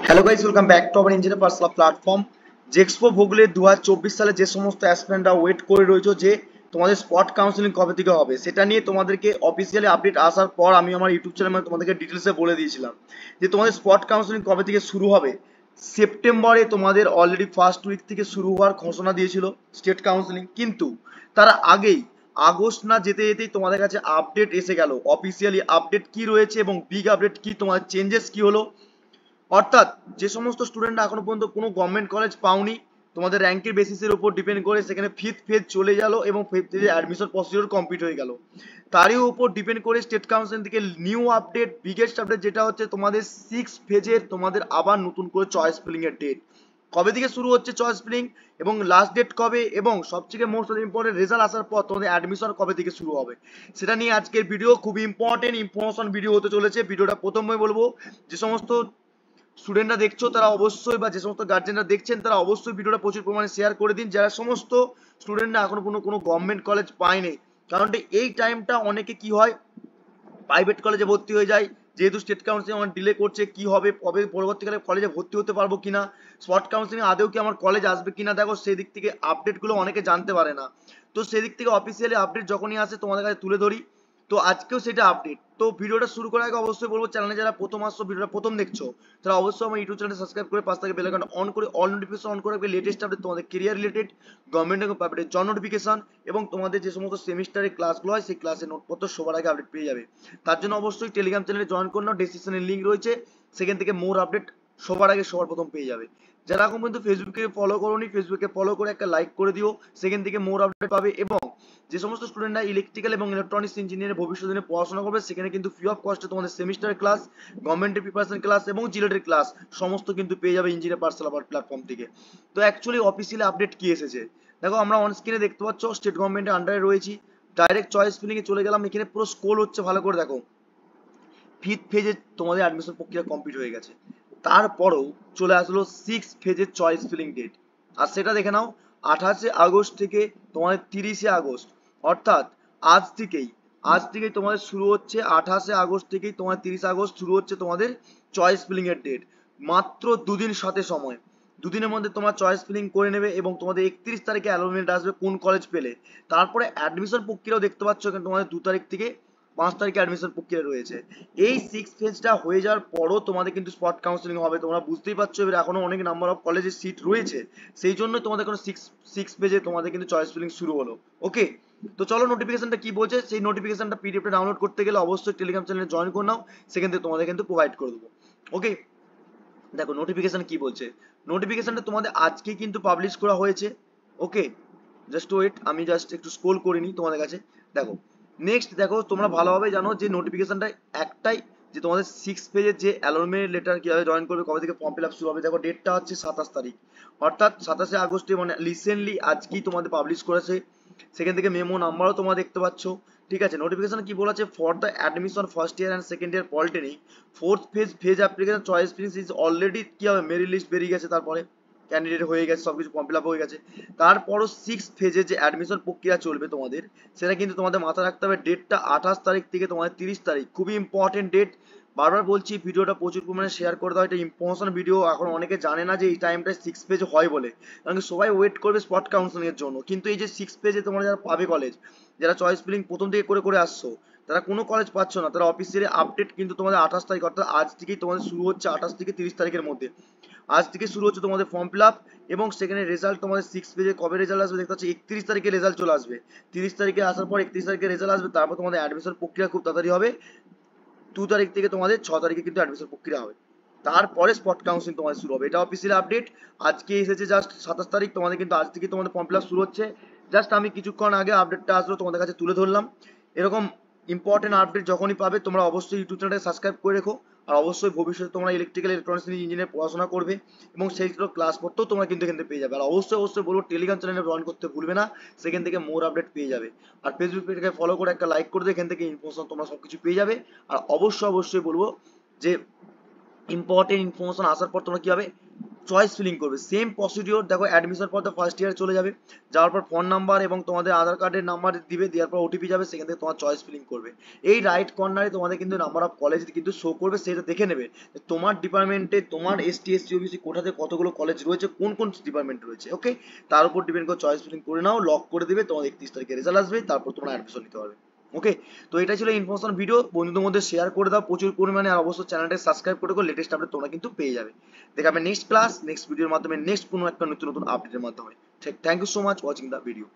Hello guys, welcome back to our engineer personal platform. জেক্সপো ভোগলে 2024 সালে যে সমস্ত অ্যাসপিরেন্টরা ওয়েট করে রয়েছে যে তোমাদের স্পট কাউন্সিলিং কবে থেকে হবে, সেটা নিয়ে তোমাদেরকে অফিসিয়ালি আপডেট আসার পর আমি আমার ইউটিউব চ্যানেলে তোমাদেরকে ডিটেলসে বলে দিয়েছিলাম যে তোমাদের স্পট কাউন্সিলিং কবে থেকে শুরু হবে। সেপ্টেম্বরে তোমাদের অলরেডি ফার্স্ট উইক থেকে শুরু হওয়ার ঘোষণা দিয়েছিল স্টেট কাউন্সিলিং, কিন্তু তার আগেই আগস্ট না যেতে যেতেই তোমাদের কাছে আপডেট এসে গেল। অফিসিয়ালি আপডেট কি রয়েছে এবং বিগ আপডেট কি, তোমাদের চেঞ্জেস কি হলো। অর্থাৎ যে সমস্ত স্টুডেন্টরা এখনো পর্যন্ত কোনো গভর্নমেন্ট কলেজ পাওনি, তোমাদের র্যাঙ্কের বেসিসের উপর ডিপেন্ড করে সেখানে ফিফথ ফেজ চলে গেল এবং ফিফথ ফেজে অ্যাডমিশন প্রসিডিওর কমপ্লিট হয়ে গেল, তারই উপর ডিপেন্ড করে স্টেট কাউন্সিল থেকে নিউ আপডেট, বিগেস্ট আপডেট যেটা হচ্ছে তোমাদের সিক্স ফেজের তোমাদের আবার নতুন করে চয়েস ফিলিং এর ডেট কবে থেকে শুরু হচ্ছে, চয়েস ফিলিং এবং লাস্ট ডেট কবে, এবং সবথেকে মোস্ট ইম্পর্টেন্ট রেজাল্ট আসার পর তোমাদের অ্যাডমিশন কবে থেকে শুরু হবে, সেটা নিয়ে আজকের ভিডিও খুবই ইম্পর্টেন্ট ইনফরমেশন ভিডিও হতে চলেছে। ভিডিওটা প্রথমে বলবো, যে সমস্ত স্টুডেন্টরা দেখছো তারা অবশ্যই, বা যে সমস্ত গার্জেনরা দেখছেন তারা অবশ্যই ভিডিওটা প্রচুর পরিমাণে শেয়ার করে দিন, যারা সমস্ত স্টুডেন্টরা এখনো কোনো গভর্নমেন্ট কলেজ পায়নি। কারণ এই টাইমটা অনেকে কি হয়, প্রাইভেট কলেজে ভর্তি হয়ে যায়, যেহেতু স্টেট কাউন্সিলিং আমার ডিলে করছে, কি হবে, কবে পরবর্তীকালে কলেজে ভর্তি হতে পারবো কিনা, স্পট কাউন্সিলিং আদেও কি আমার কলেজ আসবে কিনা, দেখো সেই দিক থেকে আপডেটগুলো অনেকে জানতে পারে না। তো সেই দিক থেকে অফিসিয়ালি আপডেট যখনই আসে তোমাদের কাছে তুলে ধরি। তো আজকেও সেটা আপডেট। তো ভিডিওটা শুরু করার আগে অবশ্যই বলবো, চ্যানেলে যারা প্রথম আসছো, ভিডিওটা প্রথম দেখছো, তারা অবশ্যই আমার ইউটিউব চ্যানেল সাবস্ক্রাইব করে পাশ থেকে বেল আইকন অন করে অল নোটিফিকেশন অন করে রাখবে। লেটেস্ট আপডেট তোমাদের কেরিয়ার রিলেটেড, গভর্নমেন্ট এবং প্রাইভেটের জব নোটিফিকেশন এবং তোমাদের যে সমস্ত সেমিস্টারের ক্লাসগুলো হয় সেই ক্লাসের নোটপত্র সবার আগে আপডেট পেয়ে যাবে। তার জন্য অবশ্যই টেলিগ্রাম চ্যানেলে জয়েন করে নাও, ডেসক্রিপশনে লিংক রয়েছে, সেখান থেকে মোর আপডেট সবার আগে সবার প্রথম পেয়ে যাবে। যারা এখন পর্যন্ত ফেসবুকে ফলো করোনি, ফেসবুকে ফলো করে একটা লাইক করে দিও, সেখান থেকে মোর আপডেট পাবে। এবং যে সমস্ত স্টুডেন্টরা ইলেকট্রিক্যাল এবং ইলেকট্রনিক্স ইঞ্জিনিয়ারের ভবিষ্যৎ দিনে পড়াশোনা করবে, সেখানে কিন্তু ফ্রি অফ কস্টে তোমাদের সেমিস্টার ক্লাস, গভর্নমেন্টের প্রিপারেশন ক্লাস এবং জিলেটের ক্লাস সমস্ত কিন্তু পেয়ে যাবে ইঞ্জিনিয়ার পার্সোনাল প্ল্যাটফর্ম থেকে। তো অ্যাকচুয়ালি অফিসিয়ালি আপডেট কি এসেছে দেখো, আমরা অন স্ক্রিনে দেখতে পাচ্ছ স্টেট গভর্নমেন্টের আন্ডারে রয়েছি। ডাইরেক্ট চয়েস ফিলিং এ চলে গেলাম, এখানে পুরো স্ক্রল হচ্ছে, ভালো করে দেখো। ফিফথ ফেজে তোমাদের অ্যাডমিশন প্রক্রিয়া কমপ্লিট হয়ে গেছে, তারপরেও চলে আসলো সিক্স ফেজের চয়েস ফিলিং ডেট। আর সেটা দেখে নাও, 28 আগস্ট থেকে তোমাদের 30 আগস্ট, অর্থাৎ আজ থেকেই তোমাদের শুরু হচ্ছে। 28 আগস্ট থেকেই তোমার 30 আগস্ট শুরু হচ্ছে তোমাদের চয়েস ফিলিং এর ডেট। মাত্র দুদিন সাথে সময়, দুদিনের মধ্যে তোমার চয়েস ফিলিং করে নেবে এবং তোমাদের 31 তারিখে অ্যালটমেন্ট আসবে কোন কলেজ পেলে। তারপরে অ্যাডমিশন প্রক্রিয়াও দেখতে পাচ্ছ এখানে তোমাদের 2 তারিখ থেকে 5 তারিখে অ্যাডমিশন প্রক্রিয়া রয়েছে। এই সিক্স ফেজটা হয়ে যাওয়ার পরও তোমাদের কিন্তু স্পট কাউন্সিলিং হবে। তোমরা বুঝতেই পারছো এবার এখনো অনেক নাম্বার অফ কলেজের সিট রয়েছে, সেই জন্য তোমাদের কোনো সিক্স পেজে তোমাদের কিন্তু চয়েস ফিলিং শুরু হলো। ওকে, তো চলো নোটিফিকেশনটা কি বলছে, সেই নোটিফিকেশনটা পিডিএফটা ডাউনলোড করতে গেলে অবশ্যই টেলিগ্রাম চ্যানেলে জয়েন করে নাও, সেখান থেকে তোমাদের কিন্তু প্রোভাইড করে দেবো। ওকে, দেখো নোটিফিকেশন কি বলছে। নোটিফিকেশনটা তোমাদের আজকে কিন্তু পাবলিশ করা হয়েছে। ওকে, জাস্ট ওয়েট, আমি জাস্ট একটু স্ক্রল করে নিই তোমাদের কাছে। দেখো নেক্সট, দেখো তোমরা ভালোভাবে জানো যে নোটিফিকেশনটা একটাই, যে তোমাদের সিক্স পেজের যে অ্যালটমেন্ট লেটার কিভাবে জয়েন করবে, কবে থেকে ফর্ম ফিল আপ শুরু হবে। দেখো ডেটটা হচ্ছে 27 তারিখ, অর্থাৎ 27 আগস্টে, মানে রিসেন্টলি আজকেই তোমাদের পাবলিশ করেছে। সেখান থেকে মেমো নাম্বারও তোমরা দেখতে পাচ্ছ। ঠিক আছে, নোটিফিকেশন কি বলা আছে, for the admission first year and second year polytechnic fourth phase application choice filling is already, কি হবে, মেরিট লিস্ট বেরিয়ে গেছে, তারপরে ক্যান্ডিডেট হয়ে গেছে, সবকিছু ফর্ম ফিল আপ হয়ে গেছে। তারপরও সিক্স ফেজে যে অ্যাডমিশন প্রক্রিয়া চলবে তোমাদের, সেটা কিন্তু তোমাদের মাথায় রাখতে হবে। ডেটটা 28 তারিখ থেকে তোমাদের 30 তারিখ, খুবই ইম্পর্টেন্ট ডেট। বারবার বলছি ভিডিওটা প্রচুর পরিমাণে শেয়ার করে দাও, এটা ইম্পর্টেন্ট ভিডিও। এখন অনেকে জানে না যে এই টাইমটা সিক্স পেজ হয় বলে, কারণ সবাই ওয়েট করবে স্পট কাউন্সিলিং এর জন্য। কিন্তু এই যে সিক্স পেজে তোমরা যারা পাবে কলেজ, যারা চয়েস ফিলিং প্রথম থেকে করে করে আসছো, তারা কোনো কলেজ পাচ্ছ না, তারা অফিসিয়ালি আপডেট কিন্তু তোমাদের 28 তারিখ, অর্থাৎ আজ থেকেই তোমাদের শুরু হচ্ছে। 28 থেকে 30 তারিখের মধ্যে আজ থেকে শুরু হচ্ছে তোমাদের ফর্ম ফিল আপ, এবং সেখানে রেজাল্ট তোমাদের সিক্স পেজে কবে রেজাল্ট আসবে দেখতে পাচ্ছি, 31 তারিখে রেজাল্ট চলে আসবে। 30 তারিখে আসার পর 31 তারিখে রেজাল্ট আসবে, তারপর তোমাদের অ্যাডমিশন প্রক্রিয়া খুব তাড়াতাড়ি হবে। 2 তারিখ থেকে তোমাদের 6 তারিখে কিন্তু অ্যাডমিশন প্রক্রিয়া হবে, তারপরে স্পট কাউন্সিলিং তোমাদের শুরু হবে। এটা অফিসিয়াল আপডেট আজকে এসেছে, জাস্ট 27 তারিখ। তোমাদের কিন্তু আজ থেকে তোমাদের ফর্ম ফিল আপ শুরু হচ্ছে। জাস্ট আমি কিছুক্ষণ আগে আপডেটটা আসলো তোমাদের কাছে তুলে ধরলাম। এরকম ইম্পর্টেন্ট আপডেট যখনই পাবে তোমরা অবশ্যই ইউটিউব চ্যানেলটা সাবস্ক্রাইব করে রেখো। আর অবশ্যই ভবিষ্যতে তোমরা ইলেকট্রিক্যাল ইলেকট্রনিক্স ইঞ্জিনিয়ার পড়াশোনা করবে এবং সেইগুলো ক্লাস করতেও তোমরা কিন্তু এখান থেকে পেয়ে যাবে। আর অবশ্যই বলবো টেলিগ্রাম চ্যানেলে জয়েন করতে ভুলবে না, সেখান থেকে মোর আপডেট পেয়ে যাবে। আর ফেসবুক পেজকে ফলো করে একটা লাইক করে দেবে, এখান থেকে ইনফরমেশন তোমরা সবকিছু পেয়ে যাবে। আর অবশ্যই বলবো যে ইম্পর্টেন্ট ইনফরমেশন আসার পর তোমরা কি হবে, চয়েস ফিলিং করবে। সেম প্রসিডিওর দেখো, অ্যাডমিশন পর ফার্স্ট ইয়ারে চলে যাবে, যাওয়ার পর ফোন নাম্বার এবং তোমাদের আধার কার্ডের নাম্বার দিবে, দেওয়ার পর ওটিপি যাবে, সেখান থেকে তোমার চয়েস ফিলিং করবে। এই রাইট কর্নারে তোমাদের কিন্তু নাম্বার অফ কলেজ কিন্তু শো করবে, সেটা দেখে নেবে তোমার ডিপার্টমেন্টে, তোমার এসটি এসসি ওবিসি কোটাতে কতগুলো কলেজ রয়েছে, কোন কোন ডিপার্টমেন্ট রয়েছে। ওকে, তার উপর ডিপেন্ড করে চয়েস ফিলিং করে নাও, লক করে দেবে, তোমার 31 তারিখে রেজাল্ট আসবে, তারপর তোমরা অ্যাডমিশন নিতে পারবে। ওকে, তো এটা ছিল ইনফরমেশন ভিডিও, বন্ধুদের মধ্যে শেয়ার করে দাও প্রচুর পরিমাণে, আর অবশ্যই চ্যানেলটা সাবস্ক্রাইব করে লেটেস্ট আপডেট তোমরা কিন্তু পেয়ে যাবে। দেখাবে নেক্সট ক্লাস, নেক্সট ভিডিওর মাধ্যমে, নেক্সট কোনো একটা নতুন নতুন আপডেটের মাধ্যমে। Thank you so much watching the video.